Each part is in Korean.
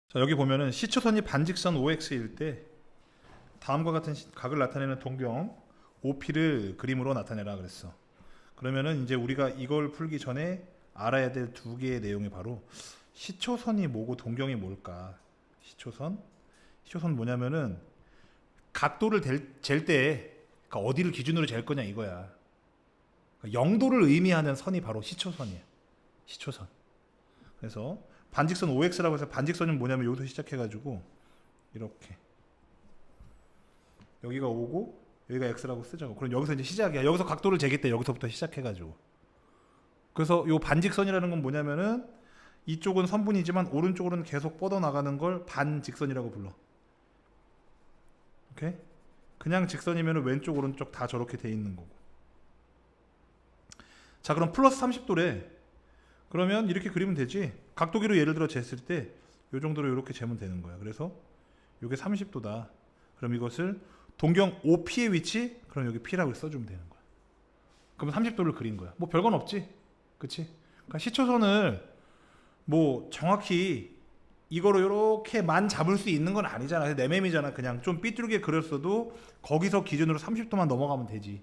자, 여기 보면은 시초선이 반직선 OX일 때 다음과 같은 각을 나타내는 동경 OP를 그림으로 나타내라 그랬어. 그러면은 이제 우리가 이걸 풀기 전에 알아야 될 두 개의 내용이 바로 시초선이 뭐고 동경이 뭘까. 시초선 뭐냐면은 각도를 잴 때 그러니까 어디를 기준으로 잴 거냐 이거야. 그러니까 영도를 의미하는 선이 바로 시초선이야. 시초선. 그래서 반직선 OX라고 해서 반직선은 뭐냐면 여기서 시작해가지고 이렇게 여기가 O고 여기가 X라고 쓰자고. 그럼 여기서 이제 시작이야. 여기서 각도를 재겠대. 여기서부터 시작해가지고. 그래서 요 반직선이라는 건 뭐냐면은 이쪽은 선분이지만 오른쪽으로는 계속 뻗어나가는 걸 반직선이라고 불러. 오케이? 그냥 직선이면 왼쪽 오른쪽 다 저렇게 돼 있는 거고. 자, 그럼 플러스 30도래. 그러면 이렇게 그리면 되지. 각도기로 예를 들어 쟀을 때 요 정도로 이렇게 재면 되는 거야. 그래서 요게 30도다. 그럼 이것을 동경 OP의 위치, 그럼 여기 P라고 써주면 되는 거야. 그럼 30도를 그린 거야. 뭐 별건 없지, 그치? 그러니까 시초선을 뭐 정확히 이거로 이렇게만 잡을 수 있는 건 아니잖아. 내맴이잖아. 그냥 좀 삐뚤게 그렸어도 거기서 기준으로 30도만 넘어가면 되지.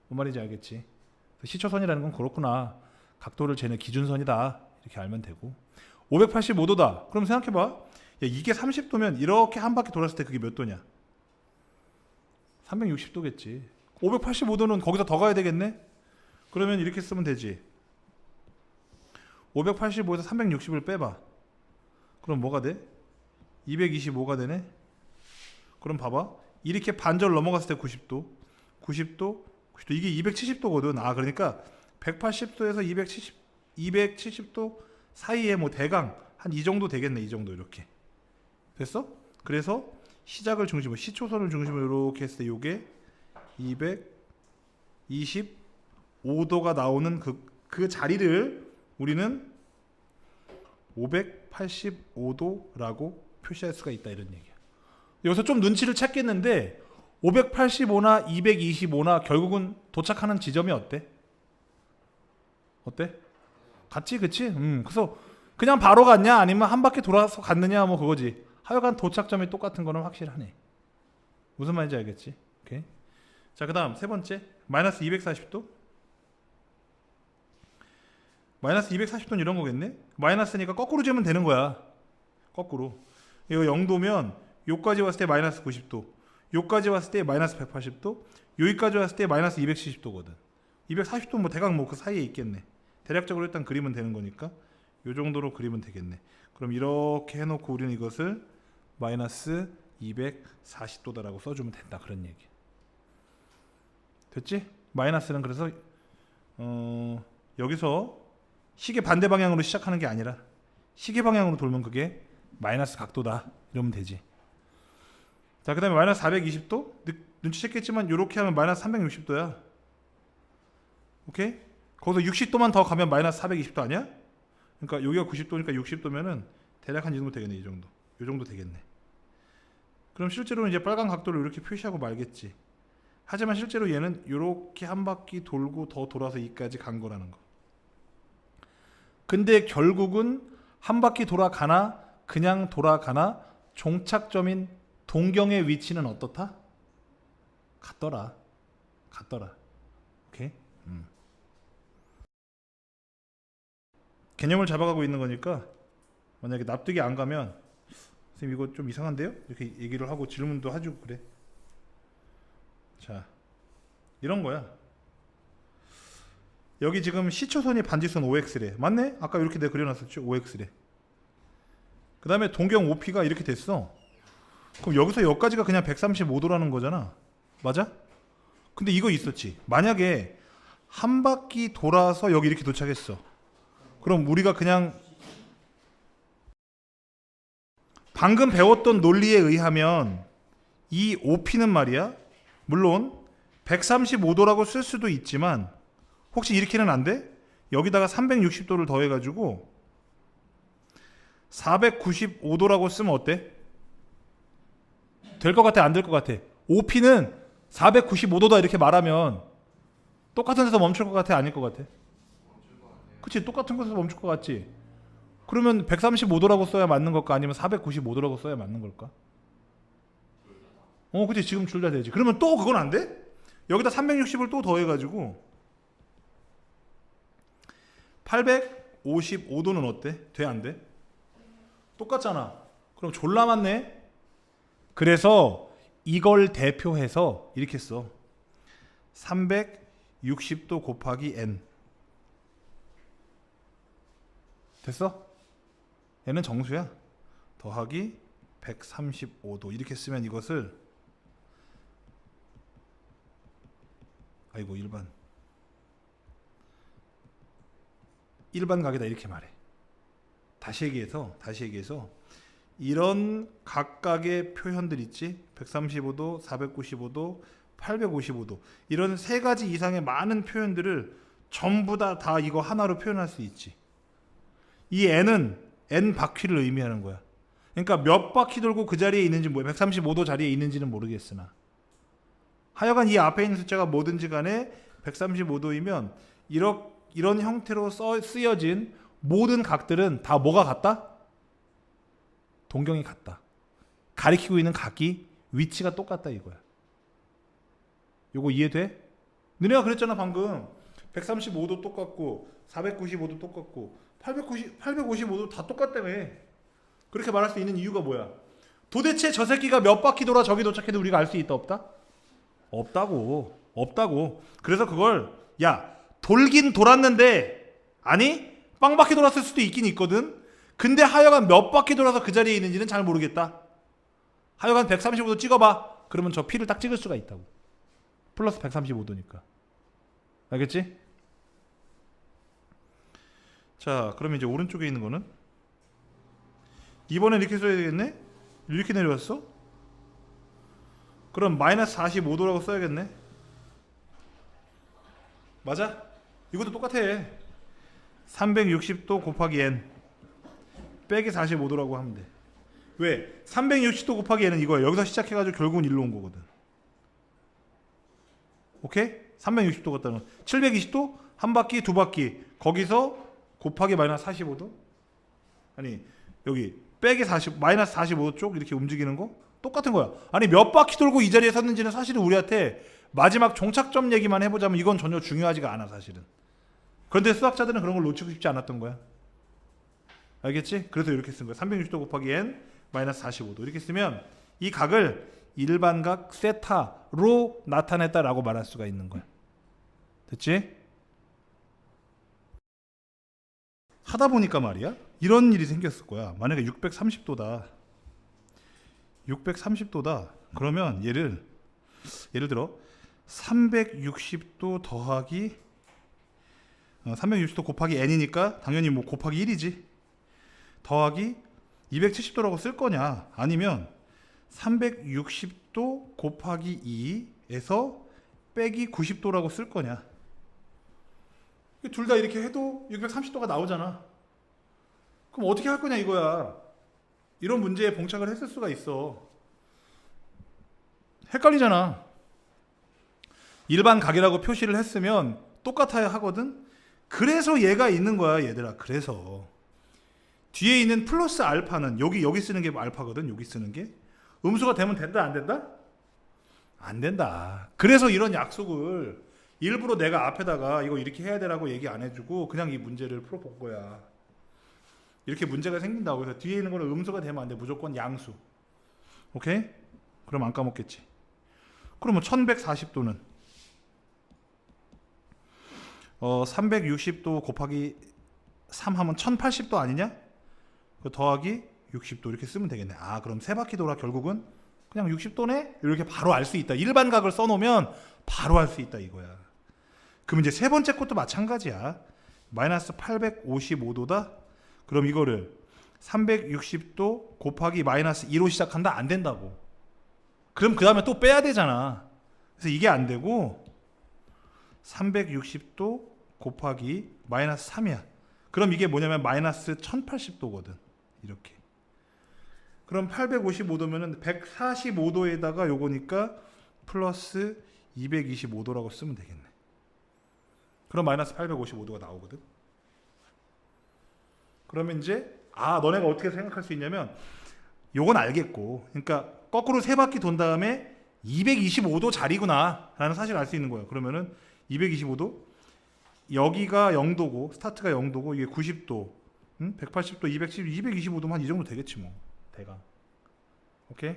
뭔 말인지 알겠지? 시초선이라는 건 그렇구나. 각도를 재는 기준선이다. 이렇게 알면 되고. 585도다. 그럼 생각해봐. 야, 이게 30도면 이렇게 한 바퀴 돌았을 때 그게 몇 도냐? 360도겠지. 585도는 거기서 더 가야 되겠네? 그러면 이렇게 쓰면 되지. 585에서 360을 빼봐. 그럼 뭐가 돼? 225가 되네? 그럼 봐봐. 이렇게 반절 넘어갔을 때 90도. 90도. 이게 270도거든. 아, 그러니까 180도에서 270도 사이에 뭐 대강 한 이 정도 되겠네. 이 정도 이렇게. 됐어? 그래서 시작을 중심으로 시초선을 중심으로 이렇게 했을 때 요게 225도가 나오는 그 자리를 우리는 585도라고 표시할 수가 있다 이런 얘기야. 여기서 좀 눈치를 챘겠는데 585나 225나 결국은 도착하는 지점이 어때? 같지, 그치? 그래서 그냥 바로 갔냐 아니면 한 바퀴 돌아서 갔느냐 뭐 그거지. 하여간 도착점이 똑같은 거는 확실하네. 무슨 말인지 알겠지? 오케이. 자, 그 다음 세 번째 마이너스 240도. 마이너스 240도는 이런 거겠네. 마이너스니까 거꾸로 재면 되는 거야. 거꾸로. 이거 0도면 요까지 왔을 때 마이너스 90도, 요까지 왔을 때 마이너스 180도, 여기까지 왔을 때 마이너스 270도거든 240도 뭐 대강 뭐 그 사이에 있겠네. 대략적으로 일단 그리면 되는 거니까 요 정도로 그리면 되겠네. 그럼 이렇게 해놓고 우리는 이것을 마이너스 240도다라고 써주면 된다 그런 얘기. 됐지? 마이너스는 그래서 여기서 시계 반대 방향으로 시작하는 게 아니라 시계 방향으로 돌면 그게 마이너스 각도다 이러면 되지. 자, 그 다음에 마이너스 420도 눈치챘겠지만 이렇게 하면 마이너스 360도야. 오케이? 거기서 60도만 더 가면 마이너스 420도 아니야? 그러니까 여기가 90도니까 60도면은 대략 한 이 정도 되겠네. 이 정도. 이 정도 되겠네. 그럼 실제로는 이제 빨간 각도를 이렇게 표시하고 말겠지. 하지만 실제로 얘는 이렇게 한 바퀴 돌고 더 돌아서 이까지 간 거라는 거. 근데 결국은 한 바퀴 돌아가나 그냥 돌아가나 종착점인 동경의 위치는 어떻다? 같더라. 오케이? 개념을 잡아가고 있는 거니까 만약에 납득이 안 가면 선생님 이거 좀 이상한데요? 이렇게 얘기를 하고 질문도 해주고 그래. 자, 이런 거야. 여기 지금 시초선이 반직선 OX래. 맞네? 아까 이렇게 내가 그려놨었죠? OX래. 그 다음에 동경 OP가 이렇게 됐어. 그럼 여기서 여기까지가 그냥 135도라는 거잖아. 맞아? 근데 이거 있었지. 만약에 한 바퀴 돌아서 여기 이렇게 도착했어. 그럼 우리가 그냥 방금 배웠던 논리에 의하면 이 OP는 말이야. 물론 135도라고 쓸 수도 있지만 혹시 이렇게는 안 돼? 여기다가 360도를 더해가지고 495도라고 쓰면 어때? 될 것 같아? 안 될 것 같아? OP는 495도다 이렇게 말하면 똑같은 데서 멈출 것 같아? 아닐 것 같아? 그치? 똑같은 곳에서 멈출 것 같지? 그러면 135도라고 써야 맞는 걸까? 아니면 495도라고 써야 맞는 걸까? 그치. 지금 둘 다 되지. 그러면 또 그건 안 돼? 여기다 360을 또 더해가지고 855도는 어때? 돼? 안 돼? 똑같잖아. 그럼 졸라 맞네? 그래서 이걸 대표해서 이렇게 써. 360도 곱하기 n. 됐어? 얘는 정수야. 더하기 135도. 이렇게 쓰면 이것을 아이고 일반 각이다 이렇게 말해. 다시 얘기해서 이런 각각의 표현들 있지. 135도, 495도, 855도 이런 세 가지 이상의 많은 표현들을 전부 다 이거 하나로 표현할 수 있지. 이 n은 n 바퀴를 의미하는 거야. 그러니까 몇 바퀴 돌고 그 자리에 있는지 135도 자리에 있는지는 모르겠으나 하여간 이 앞에 있는 숫자가 뭐든지 간에 135도이면 이런 형태로 쓰여진 모든 각들은 다 뭐가 같다? 동경이 같다. 가리키고 있는 각이 위치가 똑같다 이거야. 요거 이해돼? 너네가 그랬잖아 방금. 135도 똑같고 495도 똑같고 855도 다 똑같다며. 그렇게 말할 수 있는 이유가 뭐야? 도대체 저 새끼가 몇 바퀴 돌아 저기 도착해도 우리가 알 수 있다 없다? 없다고. 그래서 그걸 야 돌긴 돌았는데 아니 빵 바퀴 돌았을 수도 있긴 있거든. 근데 하여간 몇 바퀴 돌아서 그 자리에 있는지는 잘 모르겠다. 하여간 135도 찍어봐. 그러면 저 P를 딱 찍을 수가 있다고. 플러스 135도니까. 알겠지? 자, 그럼 이제 오른쪽에 있는 거는 이번엔 이렇게 써야 되겠네? 이렇게 내려왔어? 그럼 마이너스 45도라고 써야겠네? 맞아? 이것도 똑같아. 360도 곱하기 n 빼기 45도라고 하면 돼. 왜? 360도 곱하기 n은 이거야. 여기서 시작해가지고 결국은 일로 온 거거든. 오케이? 360도 같다는 건 720도 한 바퀴 두 바퀴 거기서 곱하기 마이너스 45도 아니 여기 빼기 40 마이너스 45도 쪽 이렇게 움직이는 거 똑같은 거야. 아니 몇 바퀴 돌고 이 자리에 섰는지는 사실은 우리한테 마지막 종착점 얘기만 해보자면 이건 전혀 중요하지가 않아 사실은. 그런데 수학자들은 그런 걸 놓치고 싶지 않았던 거야. 알겠지? 그래서 이렇게 쓴 거야. 360도 곱하기 n 마이너스 45도 이렇게 쓰면 이 각을 일반각 세타로 나타냈다라고 말할 수가 있는 거야. 됐지? 하다 보니까 말이야 이런 일이 생겼을 거야. 만약에 630도다 그러면 예를 들어 360도 더하기 360도 곱하기 n이니까 당연히 뭐 곱하기 1이지. 더하기 270도라고 쓸 거냐 아니면 360도 곱하기 2에서 빼기 90도라고 쓸 거냐. 둘 다 이렇게 해도 630도가 나오잖아. 그럼 어떻게 할 거냐 이거야. 이런 문제에 봉착을 했을 수가 있어. 헷갈리잖아. 일반 각이라고 표시를 했으면 똑같아야 하거든. 그래서 얘가 있는 거야 얘들아. 그래서 뒤에 있는 플러스 알파는 여기 쓰는 게 알파거든. 여기 쓰는 게 음수가 되면 된다 안 된다? 안 된다. 그래서 이런 약속을 일부러 내가 앞에다가 이거 이렇게 해야 되라고 얘기 안 해주고 그냥 이 문제를 풀어본 거야. 이렇게 문제가 생긴다고 해서 뒤에 있는 거는 음수가 되면 안 돼. 무조건 양수. 오케이? 그럼 안 까먹겠지. 그러면 1140도는 360도 곱하기 3 하면 1080도 아니냐? 그 더하기 60도 이렇게 쓰면 되겠네. 아 그럼 세 바퀴 돌아 결국은 그냥 60도네? 이렇게 바로 알 수 있다. 일반각을 써놓으면 바로 알 수 있다 이거야. 그럼 이제 세 번째 것도 마찬가지야. 마이너스 855도다? 그럼 이거를 360도 곱하기 마이너스 2로 시작한다? 안 된다고. 그럼 그 다음에 또 빼야 되잖아. 그래서 이게 안 되고 360도 곱하기 마이너스 3이야. 그럼 이게 뭐냐면 마이너스 1080도거든. 이렇게. 그럼 855도면은 145도에다가 요거니까 플러스 225도라고 쓰면 되겠네. 그럼 마이너스 855도가 나오거든. 그러면 이제 아, 너네가 어떻게 생각할 수 있냐면 요건 알겠고, 그러니까 거꾸로 세 바퀴 돈 다음에 225도 자리구나 라는 사실을 알 수 있는 거예요. 그러면은 225도, 여기가 0도고 스타트가 0도고 이게 90도, 180도, 210, 225도면 한 이 정도 되겠지 뭐 대강. 오케이.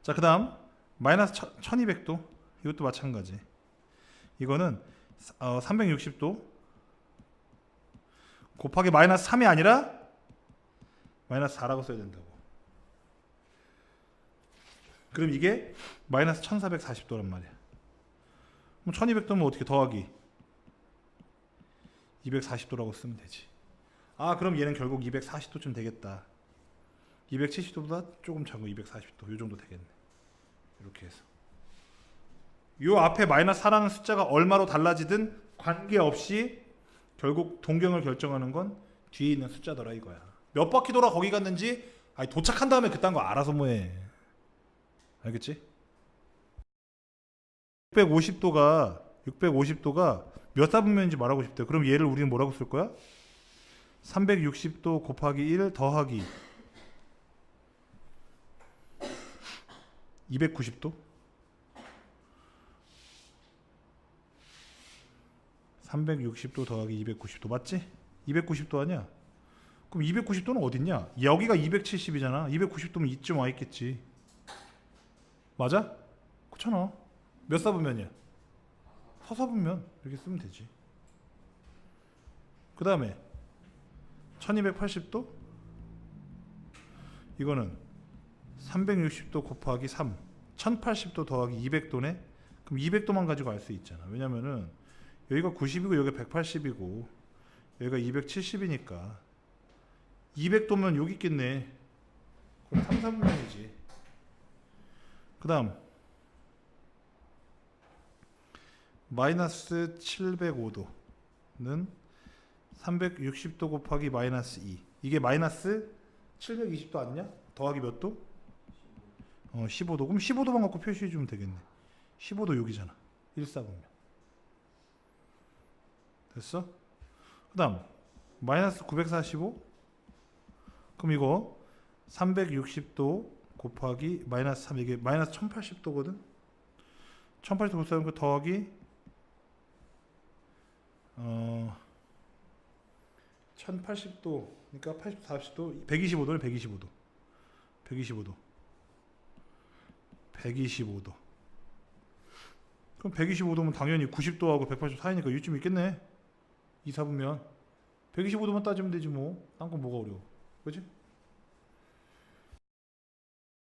자, 그 다음 마이너스 1200도, 이것도 마찬가지. 이거는 360도 곱하기 마이너스 3이 아니라 마이너스 4라고 써야 된다고. 그럼 이게 마이너스 1440도란 말이야. 그럼 1200도면 어떻게 더하기 240도라고 쓰면 되지. 아, 그럼 얘는 결국 240도쯤 되겠다. 270도보다 조금 작은 240도 요 정도 되겠네. 이렇게 해서 요 앞에 마이너스 4라는 숫자가 얼마로 달라지든 관계없이 결국 동경을 결정하는 건 뒤에 있는 숫자더라 이거야. 몇 바퀴 돌아 거기 갔는지 아니 도착한 다음에 그딴 거 알아서 뭐해. 알겠지? 650도가 몇 사분면인지 말하고 싶대. 그럼 얘를 우리는 뭐라고 쓸 거야? 360도 곱하기 1 더하기 290도? 360도 더하기 290도 맞지? 290도 아니야? 그럼 290도는 어딨냐? 여기가 270이잖아. 290도면 이쯤 와 있겠지. 맞아? 그렇잖아. 몇 사분면이야? 4사분면. 이렇게 쓰면 되지. 그 다음에 1280도? 이거는 360도 곱하기 3 1080도 더하기 200도네? 그럼 200도만 가지고 알 수 있잖아. 왜냐면은 여기가 90이고 여기가 180이고 여기가 270이니까 200도면 여기 있겠네. 그럼 3, 4분면이지. 그 다음 마이너스 705도는 360도 곱하기 마이너스 2. 이게 마이너스 720도 아니냐? 더하기 몇 도? 15도. 그럼 15도만 갖고 표시해 주면 되겠네. 15도 여기잖아. 1사분면. 됐어? 그 다음 마이너스 945. 그럼 이거 360도 곱하기 마이너스 3. 이게 마이너스 1080도거든. 1080도 곱하면 그 더하기 1080도 그러니까 80도 40도 125도네. 125도 그럼 125도면 당연히 90도하고 180도 사이니까 이쯤 있겠네. 2, 4분면 125도만 따지면 되지 뭐. 딴 건 뭐가 어려워. 그치?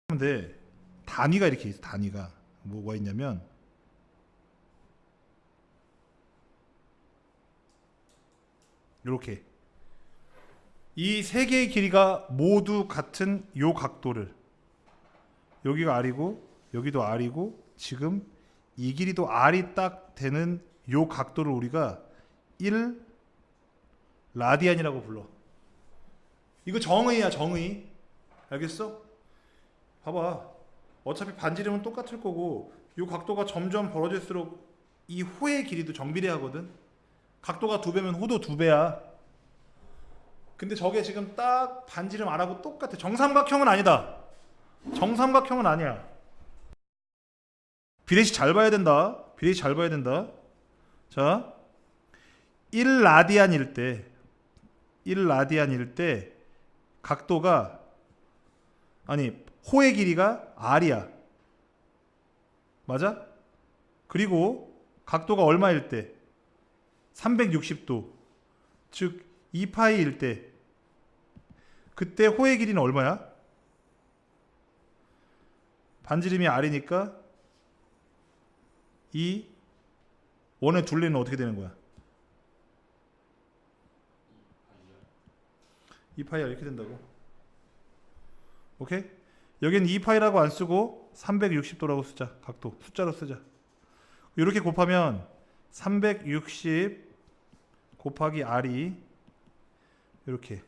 근데 단위가 이렇게 있어. 단위가 뭐가 있냐면 이렇게 이 세 개의 길이가 모두 같은 요 각도를, 여기가 R이고 여기도 R이고 지금 이 길이도 R이 딱 되는 요 각도를 우리가 1 라디안이라고 불러. 이거 정의야, 정의. 알겠어? 봐봐. 어차피 반지름은 똑같을 거고 요 각도가 점점 벌어질수록 이 호의 길이도 정비례하거든. 각도가 2배면 호도 2배야. 근데 저게 지금 딱 반지름 R하고 똑같아. 정삼각형은 아니다. 정삼각형은 아니야. 비례식 잘 봐야 된다. 비례식 잘 봐야 된다. 자, 1라디안일 때 각도가 아니 호의 길이가 R이야. 맞아? 그리고 각도가 얼마일 때? 360도. 즉 2파이일 때 그때 호의 길이는 얼마야? 반지름이 R이니까 이 원의 둘레는 어떻게 되는 거야? 2파이R 이렇게 된다고. 오케이? 여기는 2파이라고 안 쓰고 360도라고 쓰자. 각도 숫자로 쓰자. 이렇게 곱하면 360 곱하기 R이 이렇게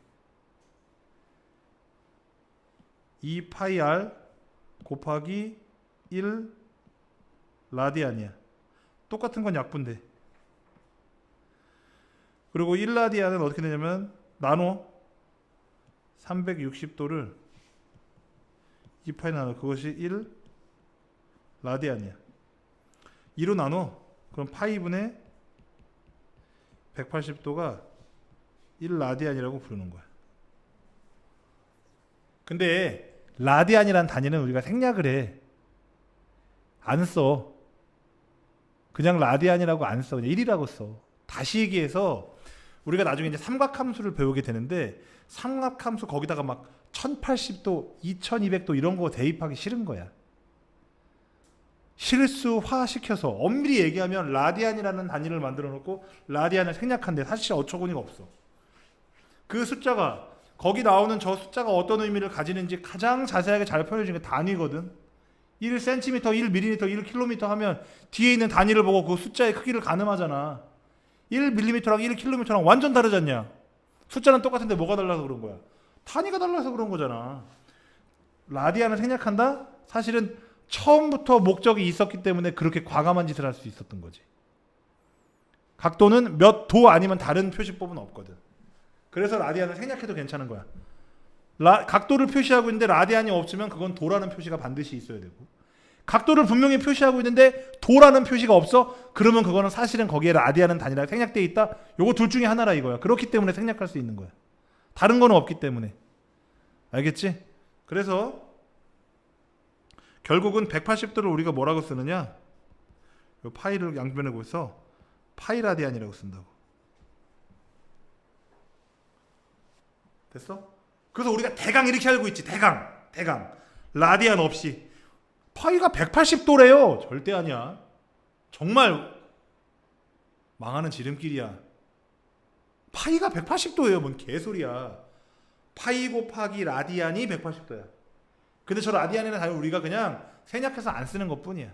2파이R 곱하기 1 라디안이야. 똑같은 건 약분돼. 그리고 1라디안은 어떻게 되냐면 나눠 360도를 2파이 나눠 그것이 1라디안이야. 2로 나눠 그럼 파이분의 180도가 1라디안이라고 부르는 거야. 근데 라디안이란 단위는 우리가 생략을 해. 안 써. 그냥 라디안이라고 안 써. 그냥 1이라고 써. 다시 얘기해서 우리가 나중에 이제 삼각함수를 배우게 되는데 삼각함수 거기다가 막 1080도, 2200도 이런 거 대입하기 싫은 거야. 실수화시켜서 엄밀히 얘기하면 라디안이라는 단위를 만들어 놓고 라디안을 생략한데 사실 어처구니가 없어. 그 숫자가 거기 나오는 저 숫자가 어떤 의미를 가지는지 가장 자세하게 잘 표현해주는 게 단위거든. 1cm, 1mm, 1km 하면 뒤에 있는 단위를 보고 그 숫자의 크기를 가늠하잖아. 1mm랑 1km랑 완전 다르지 않냐? 숫자는 똑같은데 뭐가 달라서 그런 거야? 단위가 달라서 그런 거잖아. 라디안을 생략한다? 사실은 처음부터 목적이 있었기 때문에 그렇게 과감한 짓을 할 수 있었던 거지. 각도는 몇 도 아니면 다른 표시법은 없거든. 그래서 라디안을 생략해도 괜찮은 거야. 각도를 표시하고 있는데 라디안이 없으면 그건 도라는 표시가 반드시 있어야 되고, 각도를 분명히 표시하고 있는데 도라는 표시가 없어? 그러면 그거는 사실은 거기에 라디안은 단위라 생략되어 있다. 요거 둘 중에 하나라 이거야. 그렇기 때문에 생략할 수 있는 거야. 다른 거는 없기 때문에. 알겠지? 그래서 결국은 180도를 우리가 뭐라고 쓰느냐? 요 파이를 양변에 보여서 파이 라디안이라고 쓴다고. 됐어? 그래서 우리가 대강 이렇게 알고 있지. 대강. 라디안 없이. 파이가 180도래요. 절대 아니야. 정말 망하는 지름길이야. 파이가 180도예요. 뭔 개소리야. 파이 곱하기 라디안이 180도야. 근데 저 라디안이라는 단위 우리가 그냥 생략해서 안 쓰는 것 뿐이야.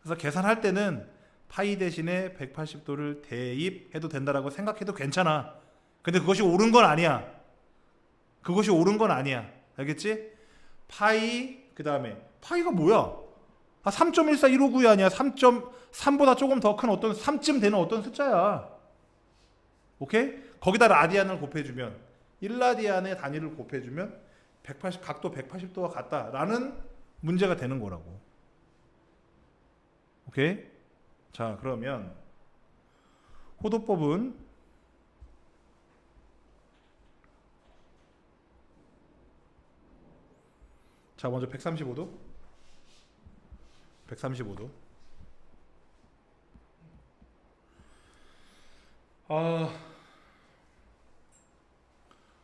그래서 계산할 때는 파이 대신에 180도를 대입해도 된다라고 생각해도 괜찮아. 근데 그것이 옳은 건 아니야. 그것이 옳은 건 아니야. 알겠지? 파이 그 다음에 파이가 뭐야? 3.14159이 아니야. 3.3보다 조금 더 큰 어떤 3쯤 되는 어떤 숫자야. 오케이? 거기다 라디안을 곱해주면 1라디안의 단위를 곱해주면 180 각도 180도가 같다라는 문제가 되는 거라고. 오케이? 자, 그러면 호도법은 자, 먼저 135도.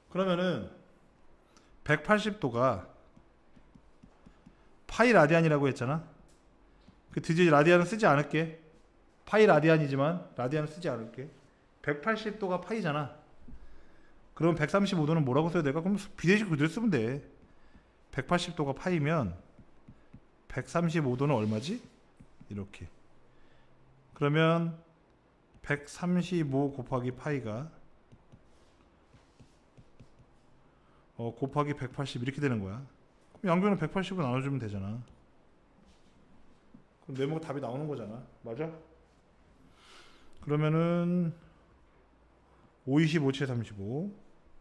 그러면은 180도가 파이 라디안이라고 했잖아. 그 드디어 라디안은 쓰지 않을게. 파이 라디안이지만 라디안은 쓰지 않을게. 180도가 파이잖아. 그럼 135도는 뭐라고 써야 될까? 그럼 비례식 그대로 쓰면 돼. 180도가 파이면 135도는 얼마지? 이렇게. 그러면 135 곱하기 파이가 곱하기 180 이렇게 되는 거야. 그럼 양변을 180으로 나눠주면 되잖아. 그럼 네모가 답이 나오는 거잖아. 맞아? 그러면은 5, 25, 7, 35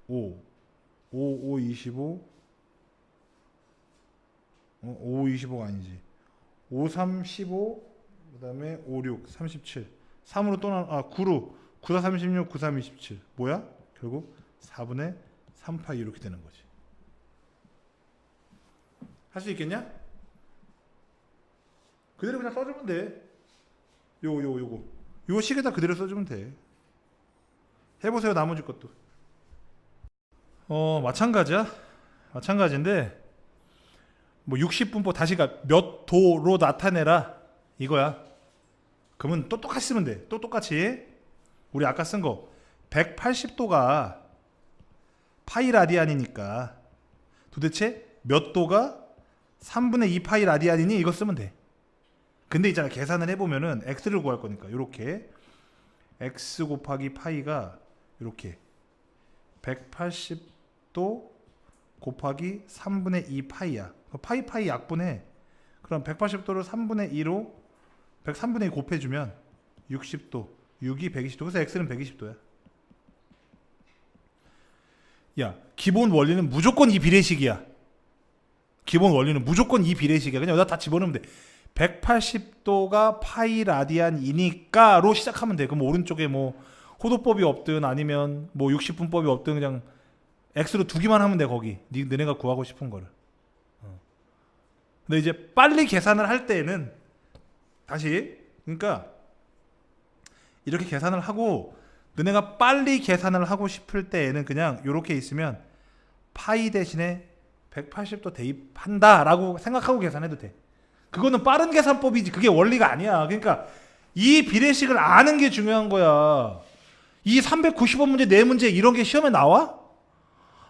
5 5, 5, 25 5, 25가 아니지. 5, 3, 15 그 다음에 5, 6, 37 3으로 또 9로 9, 4, 36 9, 3, 27 뭐야? 결국 4분의 3파이 이렇게 되는 거지. 할 수 있겠냐? 그대로 그냥 써주면 돼. 요 식에다 그대로 써주면 돼. 해보세요. 나머지 것도. 마찬가지야. 마찬가지인데 뭐 60분법 다시가 몇 도로 나타내라 이거야. 그러면 또 똑같이 쓰면 돼. 또 똑같이 우리 아까 쓴 거 180도가 파이 라디안이니까 도대체 몇 도가 3분의 2 파이 라디안이니 이거 쓰면 돼. 근데 있잖아, 계산을 해보면은 x를 구할 거니까 이렇게 x 곱하기 파이가 이렇게 180도 곱하기 3분의 2 파이야. 파이 약분해. 그럼 180도를 3분의 2로 3분의 2 곱해주면 60도 6이 120도. 그래서 x는 120도야. 야, 기본 원리는 무조건 이 비례식이야. 기본 원리는 무조건 이 비례식이야. 그냥 여기다 다 집어넣으면 돼. 180도가 파이 라디안이니까로 시작하면 돼. 그럼 오른쪽에 뭐 호도법이 없든 아니면 뭐 60분법이 없든 그냥 x로 두기만 하면 돼. 거기 너네가 구하고 싶은 거를. 근데 이제 빨리 계산을 할 때에는 다시 그러니까 이렇게 계산을 하고 너네가 빨리 계산을 하고 싶을 때에는 그냥 이렇게 있으면 파이 대신에 180도 대입한다 라고 생각하고 계산해도 돼. 그거는 빠른 계산법이지 그게 원리가 아니야. 그러니까 이 비례식을 아는 게 중요한 거야. 이 390원 문제, 네 문제 이런 게 시험에 나와?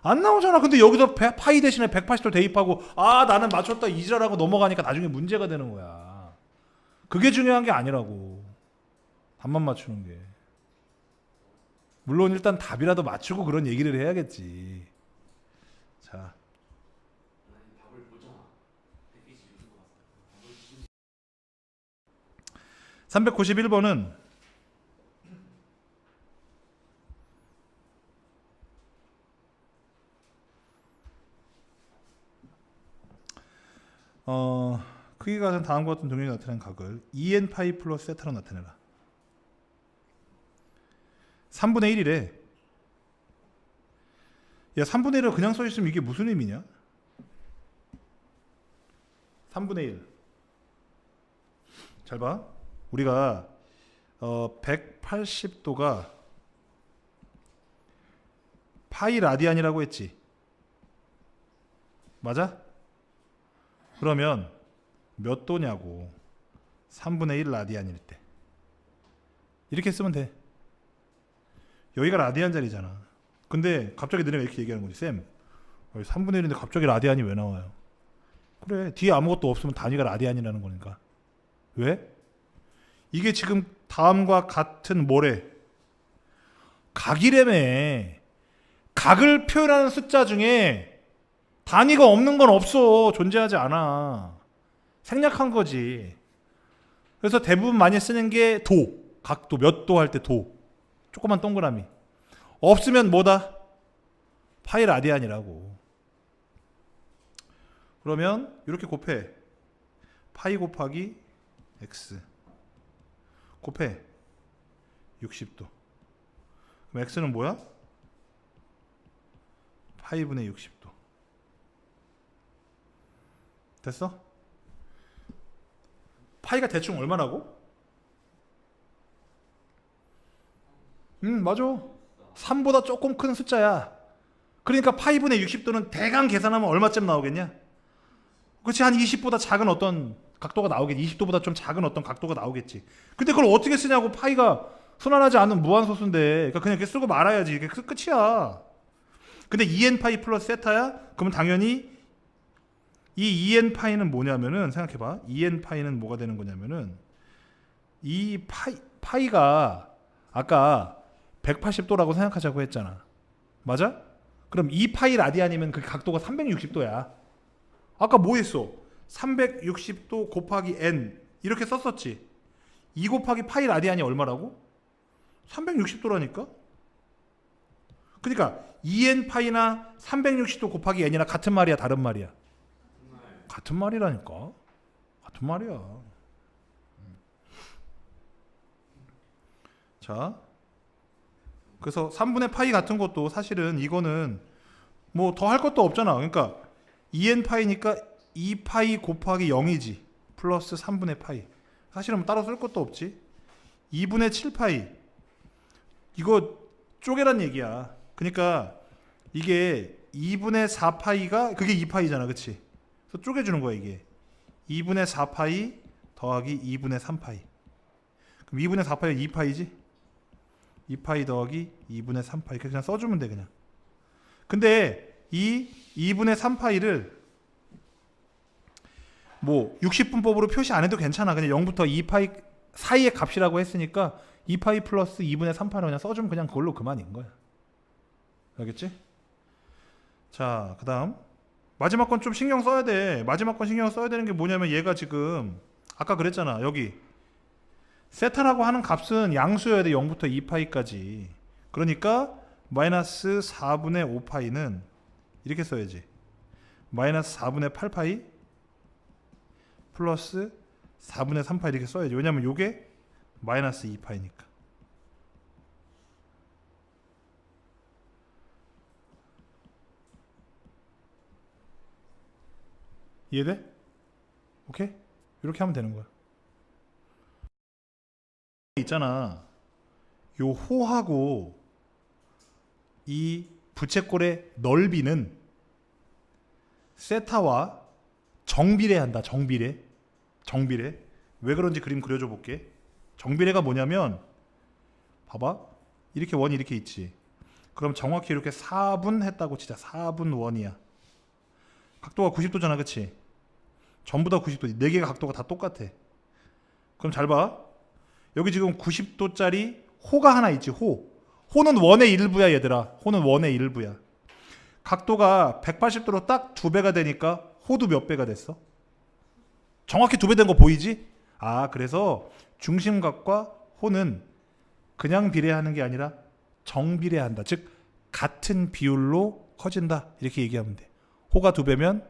안 나오잖아. 근데 여기서 파이 대신에 180도 대입하고 아 나는 맞췄다 이지라라고 넘어가니까 나중에 문제가 되는 거야. 그게 중요한 게 아니라고. 답만 맞추는 게. 물론 일단 답이라도 맞추고 그런 얘기를 해야겠지. 자, 391번은 크기가 같은 다음과 같은 동력이 나타낸 각을 2n 파이 플러스 세타로 나타내라. 3분의 1이래. 야 3분의 1을 그냥 써있으면 이게 무슨 의미냐? 3분의 1. 잘 봐. 우리가 180도가 파이 라디안이라고 했지. 맞아? 그러면 몇 도냐고. 3분의 1 라디안일 때. 이렇게 쓰면 돼. 여기가 라디안 자리잖아. 근데 갑자기 너네가 이렇게 얘기하는 거지. 쌤 3분의 1인데 갑자기 라디안이 왜 나와요? 그래 뒤에 아무것도 없으면 단위가 라디안이라는 거니까. 왜? 이게 지금 다음과 같은 뭐래? 각이래며. 각을 표현하는 숫자 중에 단위가 없는 건 없어. 존재하지 않아. 생략한 거지. 그래서 대부분 많이 쓰는 게 도. 각도 몇 도 할 때 도. 조그만 동그라미. 없으면 뭐다? 파이 라디안이라고. 그러면 이렇게 곱해. 파이 곱하기 x 곱해 60도. 그럼 x는 뭐야? 파이분의 60도. 됐어? 파이가 대충 얼마라고? 맞아. 3보다 조금 큰 숫자야. 그러니까 파이분의 60도는 대강 계산하면 얼마쯤 나오겠냐? 그렇지. 한 20보다 작은 어떤 각도가 나오겠지. 20도보다 좀 작은 어떤 각도가 나오겠지. 근데 그걸 어떻게 쓰냐고. 파이가 순환하지 않는 무한소수인데 그러니까 그냥 이렇게 쓰고 말아야지. 이게 끝이야. 근데 2n 파이 플러스 세타야? 그러면 당연히 이 2n 파이는 뭐냐면은 생각해봐. 2n 파이는 뭐가 되는 거냐면은 이 파이가 아까 180도라고 생각하자고 했잖아. 맞아? 그럼 이 파이 라디안이면 그 각도가 360도야. 아까 뭐 했어? 360도 곱하기 n 이렇게 썼었지. 2 곱하기 파이 라디안이 얼마라고? 360도라니까? 그러니까 2n 파이나 360도 곱하기 n이나 같은 말이야 다른 말이야? 같은 말이라니까. 같은 말이야. 자, 그래서 3분의 파이 같은 것도 사실은 이거는 뭐 더 할 것도 없잖아. 그러니까 2n 파이니까 2파이 곱하기 0이지. 플러스 3분의 파이. 사실은 뭐 따로 쓸 것도 없지. 2분의 7파이. 이거 쪼개란 얘기야. 그러니까 이게 2분의 4파이가 그게 2파이잖아. 그치? 그래서 쪼개주는 거야 이게. 2분의 4파이 더하기 2분의 3파이. 그럼 2분의 4파이가 2파이지? 2파이 더하기 2분의 3파이. 그냥 써주면 돼 그냥. 근데 이 2분의 3파이를 뭐 60분법으로 표시 안 해도 괜찮아. 그냥 0부터 2파이 사이의 값이라고 했으니까 2파이 플러스 2분의 3파이를 그냥 써주면 그냥 그걸로 그만인 거야. 알겠지? 자, 그 다음 마지막 건 좀 신경 써야 돼. 마지막 건 신경 써야 되는 게 뭐냐면 얘가 지금 아까 그랬잖아. 여기 세타라고 하는 값은 양수여야 돼. 0부터 2파이까지. 그러니까 마이너스 4분의 5파이는 이렇게 써야지. 마이너스 4분의 8파이 플러스 4분의 3파이 이렇게 써야지. 왜냐면 요게 마이너스 2파이니까. 이해돼? 오케이? 이렇게 하면 되는 거야. 있잖아. 요 호하고 이 부채꼴의 넓이는 세타와 정비례한다. 정비례. 왜 그런지 그림 그려줘 볼게. 정비례가 뭐냐면 봐봐. 이렇게 원이 이렇게 있지. 그럼 정확히 이렇게 4분 했다고 치자. 4분 원이야. 각도가 90도잖아. 그치? 전부 다 90도. 4개가 각도가 다 똑같아. 그럼 잘 봐. 여기 지금 90도짜리 호가 하나 있지. 호는 원의 일부야 얘들아. 호는 원의 일부야. 각도가 180도로 딱 2배가 되니까 호도 몇 배가 됐어? 정확히 2배 된 거 보이지? 아, 그래서 중심각과 호는 그냥 비례하는 게 아니라 정비례한다. 즉 같은 비율로 커진다. 이렇게 얘기하면 돼. 호가 2배면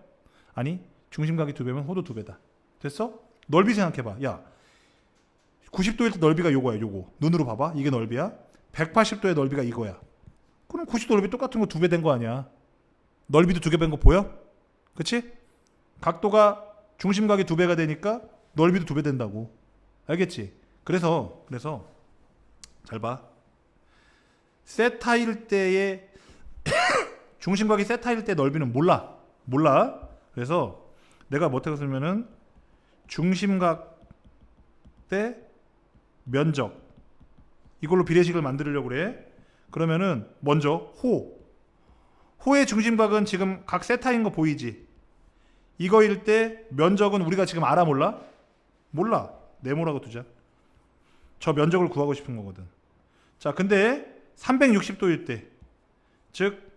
아니 중심각이 2배면 호도 2배다. 됐어? 넓이 생각해봐. 야 90도일 때 넓이가 요거야. 요거 눈으로 봐봐. 이게 넓이야. 180도의 넓이가 이거야. 그럼 90도 넓이 똑같은 거 2배 된 거 아니야. 넓이도 2개 된 거 보여? 그치? 각도가 중심각이 2배가 되니까 넓이도 2배 된다고. 알겠지? 그래서 잘 봐. 세타일 때의 중심각이 세타일 때 넓이는 몰라. 그래서 내가 뭐라고 쓰면은 중심각 때 면적 이걸로 비례식을 만들려고 그래. 그러면은 먼저 호의 중심각은 지금 각 세타인 거 보이지? 이거일 때 면적은 우리가 지금 알아 몰라? 네모라고 두자. 저 면적을 구하고 싶은 거거든. 자, 근데 360도일 때, 즉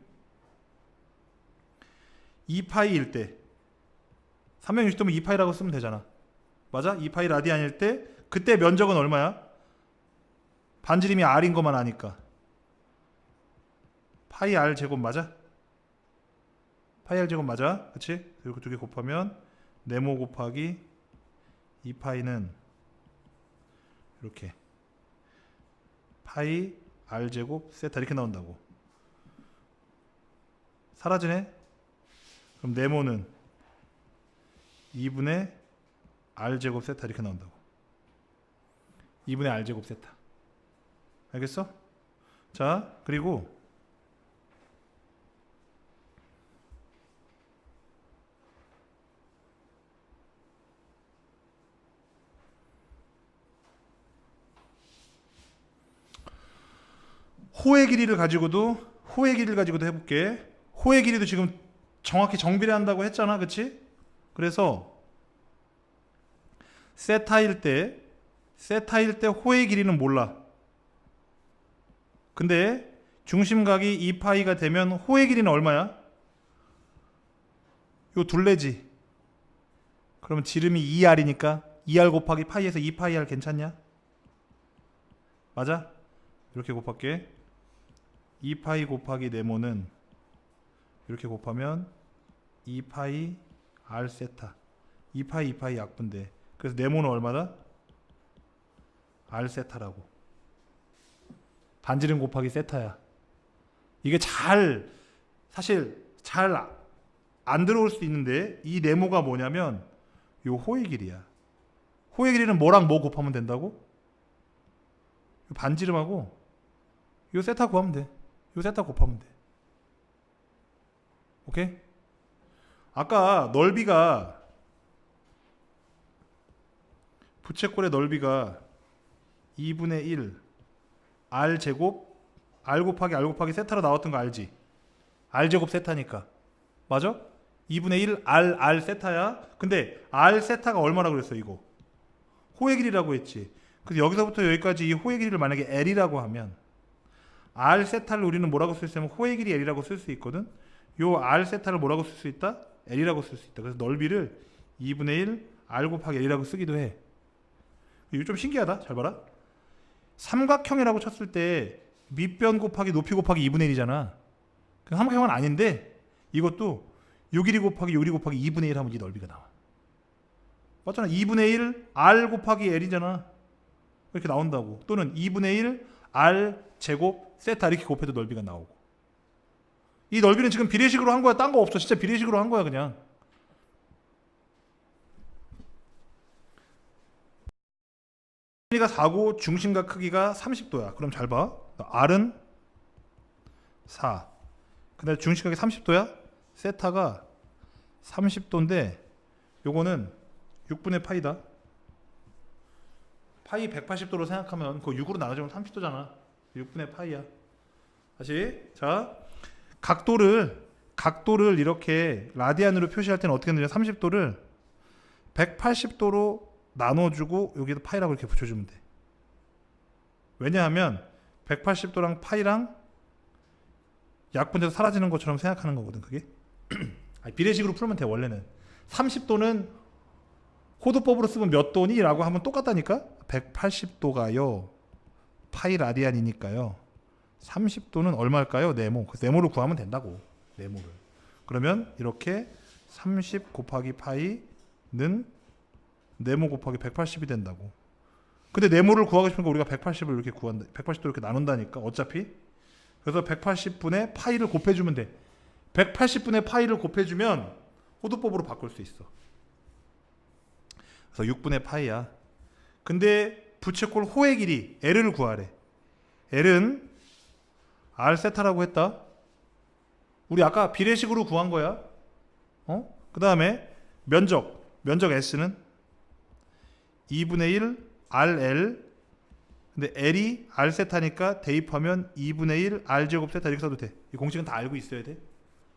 2파이일 때 360도면 2파이라고 쓰면 되잖아. 맞아? 2파이 라디안일 때 그때 면적은 얼마야? 반지름이 r인 것만 아니까 파이 r 제곱 맞아? 파이 r 제곱 맞아? 그치? 그리고 2개 곱하면 네모 곱하기 2파이는 이렇게 파이 r 제곱 세타 이렇게 나온다고. 사라지네? 그럼 네모는 2분의 r 제곱 세타 이렇게 나온다고. 2분의 r 제곱 세타. 알겠어? 자, 그리고 호의 길이를 가지고도 해볼게. 호의 길이도 지금 정확히 정비례한다고 했잖아. 그치? 그래서 세타일 때 호의 길이는 몰라. 근데 중심각이 2파이가 되면 호의 길이는 얼마야? 요 둘레지. 그러면 지름이 2r이니까 2r 곱하기 파이에서 2파이r 괜찮냐? 맞아? 이렇게 곱할게. 2파이 곱하기 네모는 이렇게 곱하면 2파이 r 세타. 2파이 약분돼. 그래서 네모는 얼마다? r 세타라고. 반지름 곱하기 세타야. 이게 사실 잘 안 들어올 수도 있는데 이 네모가 뭐냐면 요 호의 길이야. 호의 길이는 뭐랑 뭐 곱하면 된다고? 요 반지름하고 요 세타 구하면 돼. 요 세타 곱하면 돼. 오케이? 아까 넓이가 부채꼴의 넓이가 2분의 1 r 제곱 r 곱하기 세타로 나왔던 거 알지? r 제곱 세타니까. 맞아? 2분의 1 r 세타야. 근데 r 세타가 얼마라고 그랬어 이거? 호의 길이라고 했지. 그래서 여기서부터 여기까지 이 호의 길이를 만약에 l이라고 하면 r 세타를 우리는 뭐라고 쓸 수 있으면 호의 길이 l이라고 쓸 수 있거든. 요 r 세타를 뭐라고 쓸 수 있다? l이라고 쓸 수 있다. 그래서 넓이를 2분의 1 r 곱하기 l이라고 쓰기도 해. 이거 좀 신기하다. 잘 봐라. 삼각형이라고 쳤을 때 밑변 곱하기 높이 곱하기 2분의 1이잖아. 그 삼각형은 아닌데 이것도 요 길이 곱하기 요 길이 곱하기 2분의 1 하면 이 넓이가 나와. 맞잖아. 2분의 1 r 곱하기 l이잖아. 이렇게 나온다고. 또는 2분의 1 r 제곱 세타 이렇게 곱해도 넓이가 나오고. 이 넓이는 지금 비례식으로 한 거야. 딴 거 없어. 진짜 비례식으로 한 거야 그냥. 가 4고 중심각 크기가 30도야. 그럼 잘 봐. r은 4. 근데 중심각이 30도야. 세타가 30도인데 요거는 6분의 파이다. 파이 180도로 생각하면 그거 6으로 나눠주면 30도잖아. 6분의 파이야. 다시. 자, 각도를 이렇게 라디안으로 표시할 때는 어떻게 되냐? 30도를 180도로 나눠주고 여기다 파이라고 이렇게 붙여주면 돼. 왜냐하면 180도랑 파이랑 약분돼서 사라지는 것처럼 생각하는 거거든 그게. 비례식으로 풀면 돼. 원래는 30도는 호도법으로 쓰면 몇 도니? 라고 하면 똑같다니까. 180도가요 파이 라디안이니까요 30도는 얼마일까요? 네모. 그래서 네모를 구하면 된다고. 네모를. 그러면 이렇게 30 곱하기 파이는 네모 곱하기 180이 된다고. 근데 네모를 구하고 싶으니까 우리가 180을 이렇게 구한다. 180도 이렇게 나눈다니까 어차피. 그래서 180분의 파이를 곱해주면 돼. 180분의 파이를 곱해주면 호도법으로 바꿀 수 있어. 그래서 6분의 파이야. 근데 부채꼴 호의 길이 L을 구하래. L은 R 세타라고 했다. 우리 아까 비례식으로 구한 거야. 그 다음에 면적 S는 2분의 1 RL. 근데 L이 R 세타니까 대입하면 2분의 1 R 제곱 세타 이렇게 써도 돼. 이 공식은 다 알고 있어야 돼.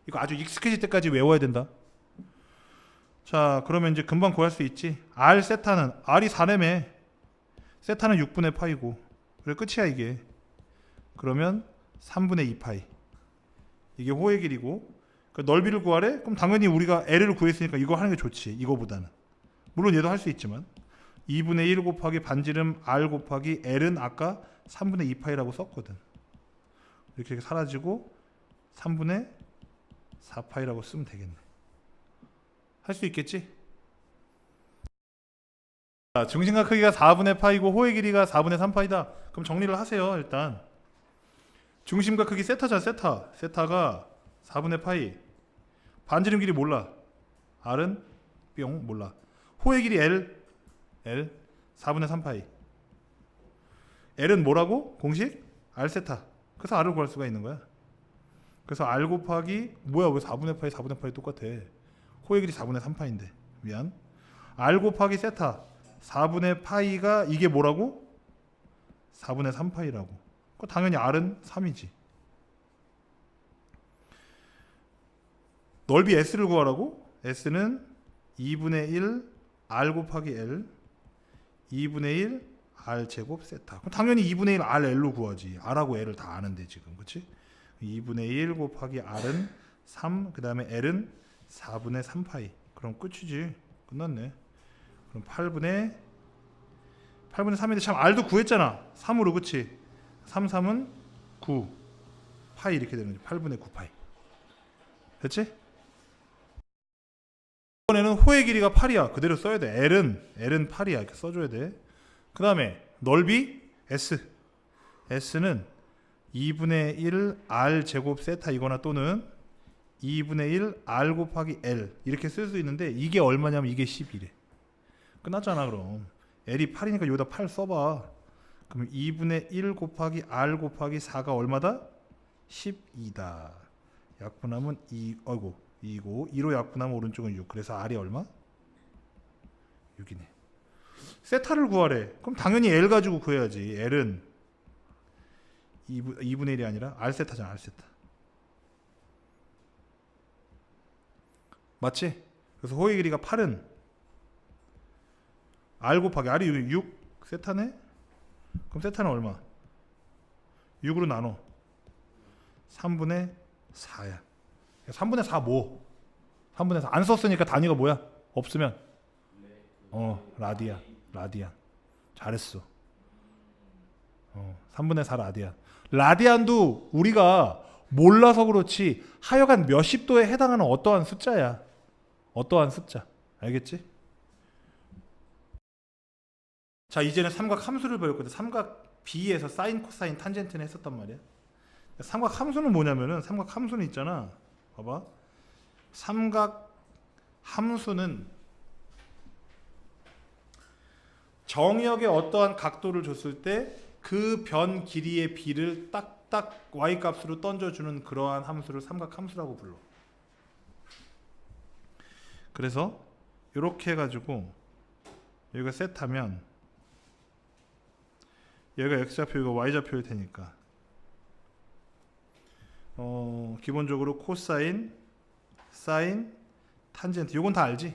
이거 아주 익숙해질 때까지 외워야 된다. 자, 그러면 이제 금방 구할 수 있지. R 세타는 R이 4래매. 세타는 6분의 파이고. 그래 끝이야 이게. 그러면 3분의 2 파이. 이게 호의 길이고. 그 넓이를 구하래? 그럼 당연히 우리가 L을 구했으니까 이거 하는 게 좋지. 이거보다는. 물론 얘도 할 수 있지만 2분의 1 곱하기 반지름 R 곱하기 L은 아까 3분의 2 파이라고 썼거든. 이렇게 사라지고 3분의 4 파이라고 쓰면 되겠네. 할 수 있겠지? 자, 중심각 크기가 4분의 파이고 호의 길이가 4분의 3 파이다. 그럼 정리를 하세요. 일단 중심각 크기 세타잖아. 세타가 4분의 파이. 반지름 길이 몰라. R은 뿅 몰라. 호의 길이 L 4분의 3 파이. L은 뭐라고? 공식? R 세타. 그래서 R을 구할 수가 있는 거야. 그래서 R 곱하기 뭐야 왜 4분의 파이 똑같아. 호의 길이 4분의 3 파인데 미안. R 곱하기 세타 4분의 파이가 이게 뭐라고? 4분의 3 파이라고. 당연히 R은 3이지. 넓이 S를 구하라고? S는 2분의 1 R 곱하기 L 2분의 1 R 제곱 세타. 그럼 당연히 2분의 1 RL로 구하지. R하고 L을 다 아는데 지금 그치? 2분의 1 곱하기 R은 3 그 다음에 L은 4분의 3 파이. 그럼 끝이지. 끝났네. 그럼 8분의 3인데 참 R도 구했잖아. 3으로 그치? 3은 9 파이 이렇게 되는 거지. 8분의 9 파이. 됐지? 이번에는 호의 길이가 8이야. 그대로 써야 돼. L은 8이야. 이렇게 써줘야 돼. 그 다음에 넓이 S는 2분의 1 R 제곱 세타 이거나 또는 2분의 1 R 곱하기 L 이렇게 쓸 수 있는데 이게 얼마냐면 이게 10이래. 끝났잖아. 그럼 L이 8이니까 여기다 8 써봐. 그럼 2분의 1 곱하기 R 곱하기 4가 얼마다? 12다. 약분하면 2고 2로 약분하면 오른쪽은 6. 그래서 R이 얼마? 6이네. 세타를 구하래. 그럼 당연히 L 가지고 구해야지. L은 2분의 1이 아니라 R 세타잖아. R 세타. 맞지? 그래서 호의 길이가 8은 R 곱하기 R이 6 세타네? 그럼 세타는 얼마? 6으로 나눠 3분의 4야. 3분의 4 뭐? 3분의 4 안 썼으니까 단위가 뭐야? 없으면 라디안 잘했어. 3분의 4 라디안. 라디안도 우리가 몰라서 그렇지 하여간 몇십 도에 해당하는 어떠한 숫자야. 어떠한 숫자. 알겠지? 자, 이제는 삼각 함수를 배웠거든. 삼각 B에서 사인, 코사인, 탄젠트는 했었단 말이야. 삼각 함수는 뭐냐면은 삼각 함수는 있잖아. 봐봐. 삼각 함수는 정역에 어떠한 각도를 줬을 때 그 변 길이의 B를 딱딱 Y 값으로 던져주는 그러한 함수를 삼각 함수라고 불러. 그래서 이렇게 해가지고 여기가 셋하면 여기가 X좌표 이거 Y좌표일 테니까 기본적으로 코사인, 사인, 탄젠트 요건 다 알지?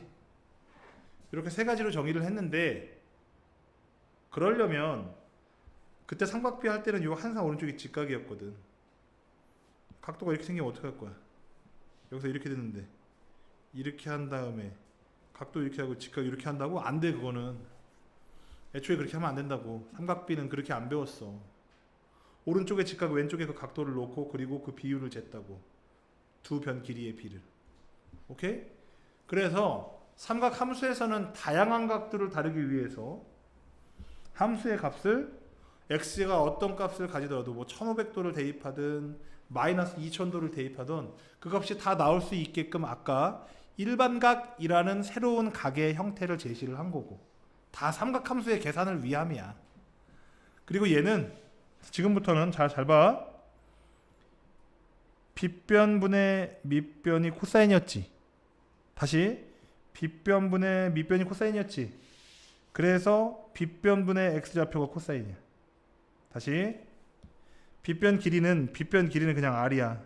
이렇게 세 가지로 정의를 했는데 그러려면 그때 삼각비 할 때는 요 항상 오른쪽이 직각이었거든. 각도가 이렇게 생기면 어떻게 할 거야? 여기서 이렇게 됐는데 이렇게 한 다음에 각도 이렇게 하고 직각 이렇게 한다고? 안 돼. 그거는 애초에 그렇게 하면 안 된다고. 삼각비는 그렇게 안 배웠어. 오른쪽에 직각 왼쪽에 그 각도를 놓고 그리고 그 비율을 쟀다고. 두 변 길이의 비를. 오케이? 그래서 삼각 함수에서는 다양한 각도를 다루기 위해서 함수의 값을 x가 어떤 값을 가지더라도 뭐 1500도를 대입하든 마이너스 2000도를 대입하든 그 값이 다 나올 수 있게끔 아까 일반각이라는 새로운 각의 형태를 제시를 한 거고 다 삼각함수의 계산을 위함이야. 그리고 얘는 지금부터는 잘 봐. 빗변분의 밑변이 코사인이었지. 다시 빗변분의 밑변이 코사인이었지. 그래서 빗변분의 x좌표가 코사인이야. 다시 빗변 길이는 그냥 r이야.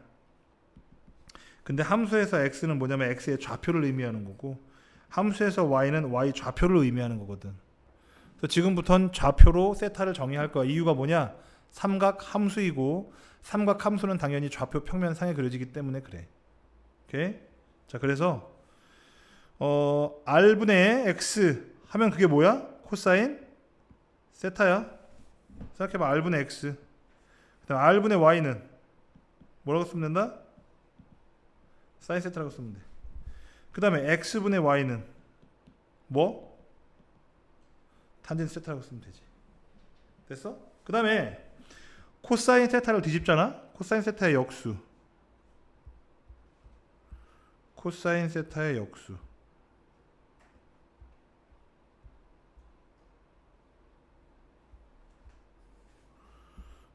근데 함수에서 x는 뭐냐면 x의 좌표를 의미하는 거고 함수에서 y는 y 좌표를 의미하는 거거든. 그래서 지금부터는 좌표로 세타를 정의할 거야. 이유가 뭐냐? 삼각 함수이고 삼각 함수는 당연히 좌표 평면상에 그려지기 때문에 그래. 오케이? 자, 그래서 r분의 x 하면 그게 뭐야? 코사인 세타야. 생각해봐. r분의 x. 그다음 r분의 y는 뭐라고 쓰면 된다? 사인 세타라고 쓰면 돼. 그 다음에 x분의 y는 뭐? 탄젠트 세타라고 쓰면 되지. 됐어? 그 다음에 코사인 세타를 뒤집잖아? 코사인 세타의 역수. 코사인 세타의 역수.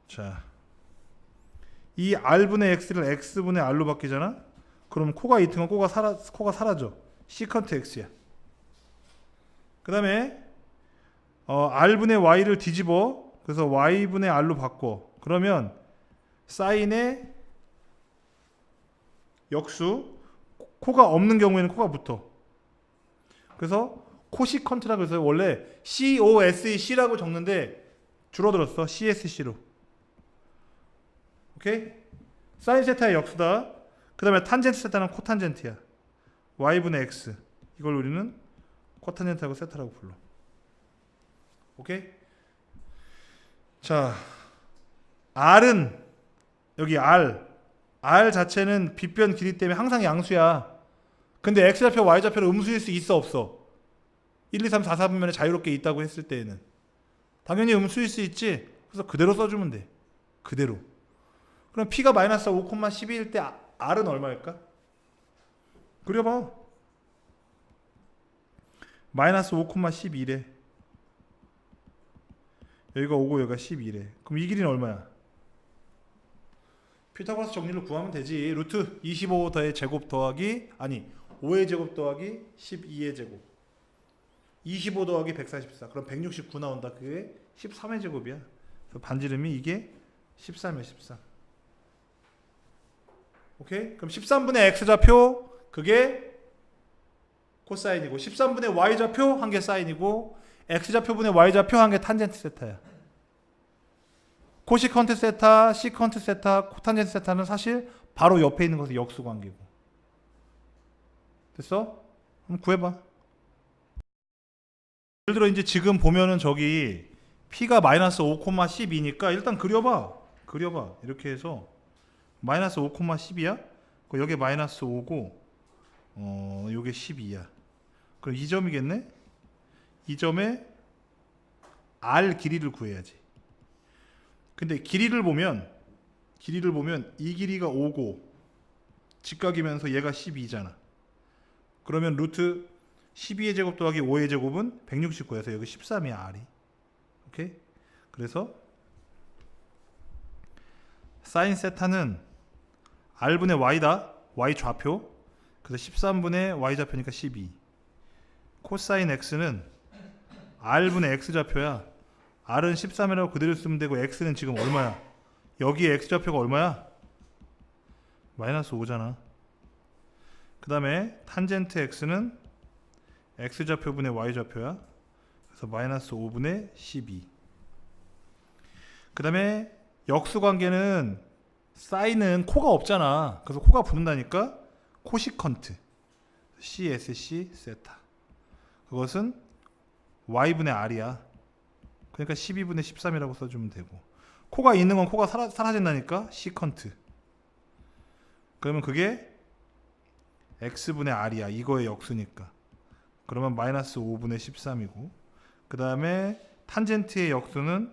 자, 이 r분의 x를 x분의 r로 바뀌잖아? 그럼 코가 있던 건 코가 사라져. 시컨트 x야. 그 다음에 r분의 y를 뒤집어. 그래서 y분의 r로 바꿔. 그러면 사인의 역수. 코가 없는 경우에는 코가 붙어. 그래서 코시컨트라고 해서 원래 COSEC라고 적는데 줄어들었어. CSC로. 오케이? 사인 세타의 역수다. 그 다음에 탄젠트 세타는 코탄젠트야. y분의 x. 이걸 우리는 코탄젠트하고 세타라고 불러. 오케이? 자, r은 여기 r 자체는 빗변 길이 때문에 항상 양수야. 근데 x좌표 y좌표를 음수일 수 있어 없어? 1, 2, 3, 4, 4분면에 자유롭게 있다고 했을 때에는 당연히 음수일 수 있지. 그래서 그대로 써주면 돼. 그대로. 그럼 p가 마이너스 5,12일 때 r은 얼마일까? 그려봐. 마이너스 5,12래. 여기가 5고 여기가 12래. 그럼 이 길이는 얼마야? 피타고라스 정리를 구하면 되지. 루트 25의 제곱 더하기 5의 제곱 더하기 12의 제곱 25 더하기 144. 그럼 169 나온다. 그게 13의 제곱이야. 그래서 반지름이 이게 13이야. 13. 오케이? 그럼 13분의 x좌표 그게 코사인이고 13분의 y좌표 한 개 사인이고 x좌표분의 y좌표 한 개 탄젠트 세타야. 코시컨트 세타, 시컨트 세타, 코탄젠트 세타는 사실 바로 옆에 있는 것은 역수 관계고. 됐어? 그럼 구해봐. 예를 들어 이제 지금 보면은 저기 p가 마이너스 5,12니까 일단 그려봐. 그려봐. 이렇게 해서 마이너스 5,12야? 여기 마이너스 5고 요게 12야. 그럼 이 점이겠네? 이 점에 R 길이를 구해야지. 근데 길이를 보면 이 길이가 5고 직각이면서 얘가 12잖아. 그러면 루트 12의 제곱 더하기 5의 제곱은 169에서 여기 13이야 R이. 오케이? 그래서 사인 세타는 R분의 Y다. Y 좌표. 그래서 13분의 Y 좌표니까 12. 코사인 X는 R분의 X 좌표야. R은 13이라고 그대로 쓰면 되고 X는 지금 얼마야? 여기에 X 좌표가 얼마야? 마이너스 5잖아. 그 다음에 탄젠트 X는 X 좌표분의 Y 좌표야. 그래서 마이너스 5분의 12. 그 다음에 역수관계는 사인은 코가 없잖아. 그래서 코가 붙는다니까 코시컨트 CSC 세타. 그것은 Y분의 R이야. 그러니까 12분의 13이라고 써주면 되고, 코가 있는 건 코가 사라진다니까 시컨트. 그러면 그게 X분의 R이야. 이거의 역수니까. 그러면 마이너스 5분의 13이고, 그 다음에 탄젠트의 역수는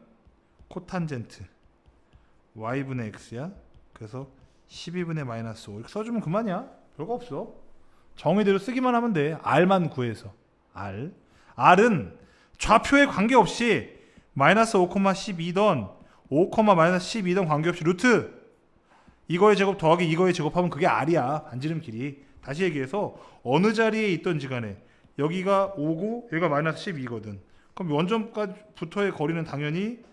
코탄젠트 Y분의 X야. 그래서 12분의 마이너스 5 이렇게 써주면 그만이야. 별거 없어. 정의대로 쓰기만 하면 돼. R만 구해서. R은 좌표에 관계없이 마이너스 5,12던 5,-12던 관계없이 루트 이거의 제곱 더하기 이거의 제곱하면 그게 R이야. 반지름 길이. 다시 얘기해서 어느 자리에 있던지 간에 여기가 5고 여기가 마이너스 12거든. 그럼 원점까지부터의 거리는 당연히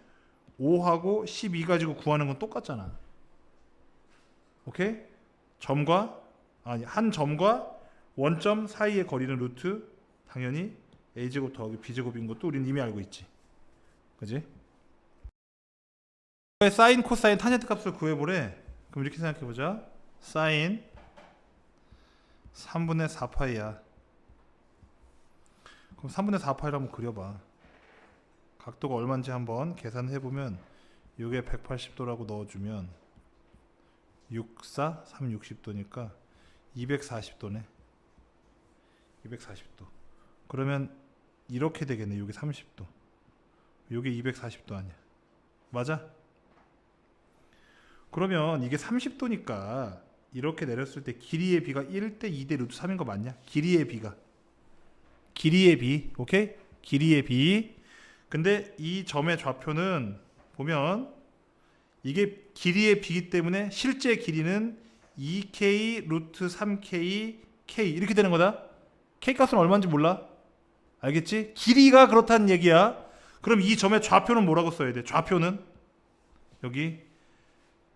5하고 12 가지고 구하는 건 똑같잖아. 오케이? 한 점과 원점 사이의 거리는 루트 당연히 a제곱 더하기 b제곱인 것도 우리는 이미 알고 있지. 그지? 사인, 코사인, 탄젠트 값을 구해보래. 그럼 이렇게 생각해보자. 사인 3분의 4파이야. 그럼 3분의 4파이를 한번 그려봐. 각도가 얼마인지 한번 계산해보면 이게 180도라고 넣어주면 6, 4, 3, 60도니까 240도네. 240도. 그러면 이렇게 되겠네. 여기 30도. 여기 240도 아니야. 맞아? 그러면 이게 30도니까 이렇게 내렸을 때 길이의 비가 1대 2대 루트 3인 거 맞냐? 길이의 비가. 길이의 비. 오케이? 길이의 비. 근데 이 점의 좌표는 보면 이게 길이의 비이기 때문에 실제 길이는 2k 루트 3k k 이렇게 되는 거다. k 값은 얼마인지 몰라. 알겠지? 길이가 그렇다는 얘기야. 그럼 이 점의 좌표는 뭐라고 써야 돼? 좌표는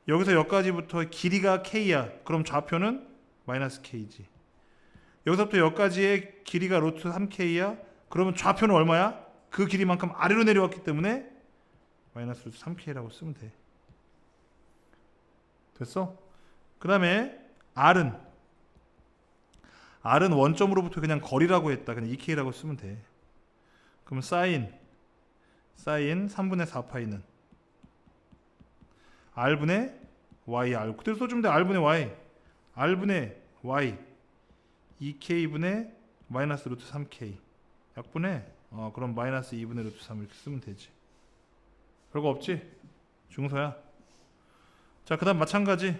여기서 여기까지부터 길이가 k야. 그럼 좌표는 마이너스 k지. 여기서부터 여기까지의 길이가 루트 3k야. 그러면 좌표는 얼마야? 그 길이만큼 아래로 내려왔기 때문에 마이너스 루트 3k라고 쓰면 돼. 됐어? 그 다음에 R은 원점으로부터 그냥 거리라고 했다. 그냥 2K라고 쓰면 돼. 그럼 사인 3분의 4파이는 R분의 Y R 그대로 써주면 돼. R분의 Y R분의 Y 2K분의 마이너스 루트 3K 약분해. 그럼 마이너스 2분의 루트 3 이렇게 쓰면 되지. 별거 없지? 중소야. 자, 그 다음 마찬가지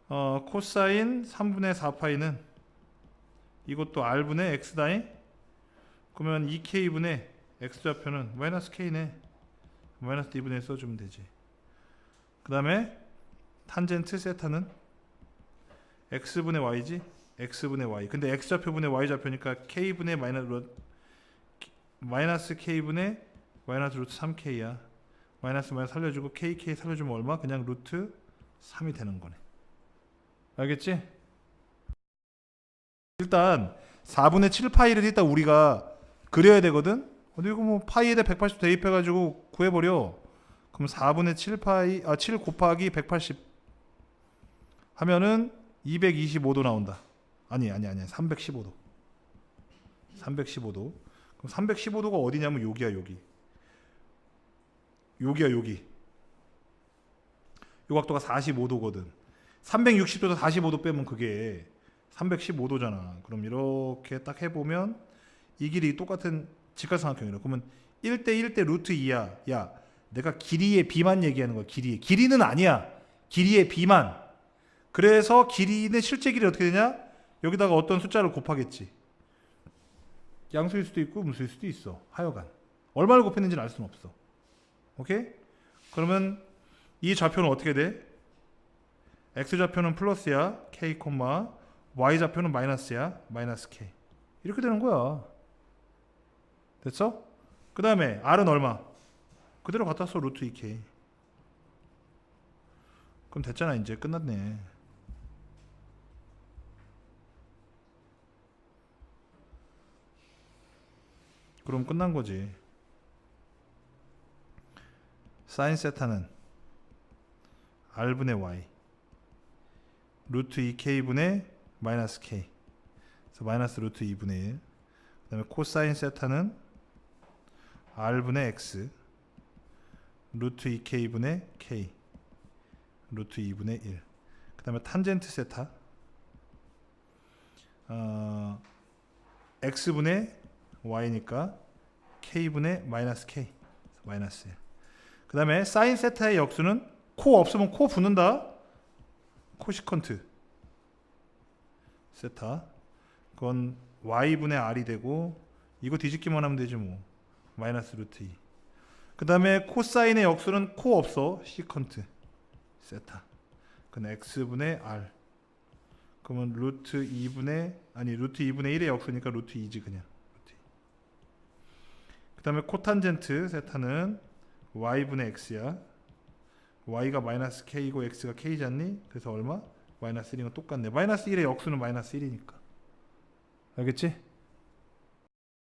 코사인 3분의 4파이는 이것도 R분의 X다잉. 그러면 2K분의 X좌표는 마이너스 K네. 마이너스 2분의 1 써주면 되지. 그 다음에 탄젠트 세타는 X분의 Y지. X분의 Y. 근데 X좌표분의 Y좌표니까 K분의 마이너스 K분의 마이너스 루트 3K야. 마이너스 살려주고 KK 살려주면 얼마? 그냥 루트 3이 되는 거네. 알겠지? 일단 4분의 7파이를 일단 우리가 그려야 되거든. 근데 이거 뭐 파이에다 180 대입해가지고 구해버려. 그럼 4분의 7파이 7 곱하기 180 하면은 225도 나온다. 아니 315도. 315도. 그럼 315도가 어디냐면 여기야. 여기. 요 각도가 45도거든. 360도에서 45도 빼면 그게 315도잖아. 그럼 이렇게 딱 해보면 이 길이 똑같은 직각삼각형이라. 그러면 1대 1대 루트 2야. 야, 내가 길이의 비만 얘기하는 거야. 길이는 아니야. 길이의 비만. 그래서 길이는 실제 길이 어떻게 되냐? 여기다가 어떤 숫자를 곱하겠지. 양수일 수도 있고 음수일 수도 있어. 하여간 얼마를 곱했는지는 알 수는 없어. 오케이? 그러면 이 좌표는 어떻게 돼? x 좌표는 플러스야. k, y 좌표는 마이너스야. 마이너스 k. 이렇게 되는 거야. 됐어? 그 다음에 r은 얼마? 그대로 갖다 써. 루트 2k. 그럼 됐잖아. 이제 끝났네. 그럼 끝난 거지. 사인 세타는 r분의 y 루트 2k분의 마이너스 k. 그래서 마이너스 루트 2분의 1. 그 다음에 코사인 세타는 r분의 x 루트 2k분의 k 루트 2분의 1. 그 다음에 탄젠트 세타 x분의 y니까 k분의 마이너스 k 마이너스 1. 그 다음에 사인 세타의 역수는 코 없으면 코 붙는다. 코시컨트 세타. 그건 y분의 r이 되고 이거 뒤집기만 하면 되지 뭐. 마이너스 루트 2. 그 다음에 코사인의 역수는 코 없어. 시컨트 세타. 그건 x분의 r. 그러면 루트 2분의 1의 역수니까 루트 2지 그냥. 그 다음에 코탄젠트 세타는 y분의 x야. y가 마이너스 k이고 x가 k잖니? 그래서 얼마? 마이너스 1이면 똑같네. 마이너스 1의 역수는 마이너스 1이니까. 알겠지?